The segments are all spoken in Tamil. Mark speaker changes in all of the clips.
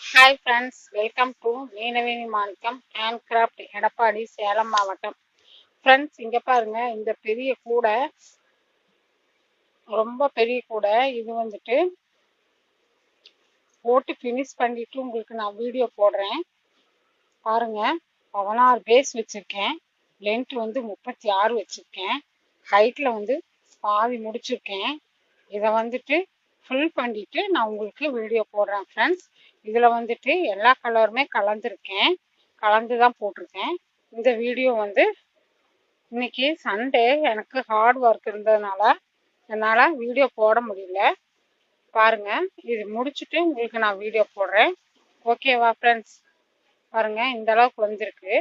Speaker 1: Hi friends, welcome to Meenaveni Manickam hand craft, Edappadi, Salem மாவட்டம். ஃப்ரெண்ட்ஸ், இங்கே பாருங்க, இந்த பெரிய கூடை, ரொம்ப பெரிய கூடை. இது வந்துட்டு போட்டு ஃபினிஷ் பண்ணிட்டு உங்களுக்கு நான் வீடியோ போடுறேன் பாருங்க. 16 பேஸ் வச்சிருக்கேன். லென்த் வந்து 36 வச்சிருக்கேன். ஹைட்ல வந்து பாதி முடிச்சிருக்கேன். இதை வந்துட்டு ஃபில் பண்ணிட்டு நான் உங்களுக்கு வீடியோ போடுறேன் ஃப்ரெண்ட்ஸ். இதில் வந்துட்டு எல்லா கலருமே கலந்து தான் போட்டிருக்கேன். இந்த வீடியோ வந்து இன்னைக்கு சண்டே, எனக்கு ஹார்ட் ஒர்க் இருந்ததுனால என்னால் வீடியோ போட முடியல. பாருங்க, இது முடிச்சுட்டு உங்களுக்கு நான் வீடியோ போடுறேன். ஓகேவா ஃப்ரெண்ட்ஸ்? பாருங்க, இந்த அளவுக்கு வந்திருக்கு.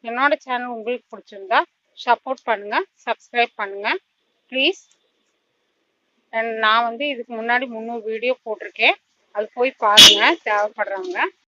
Speaker 1: என்னோட சேனல் உங்களுக்கு பிடிச்சிருந்தா சப்போர்ட் பண்ணுங்க, சப்ஸ்கிரைப் பண்ணுங்க ப்ளீஸ். நான் வந்து இதுக்கு முன்னாடி 300 வீடியோ போட்டிருக்கேன். அது போய் பாருங்க தேவைப்படுறவங்க.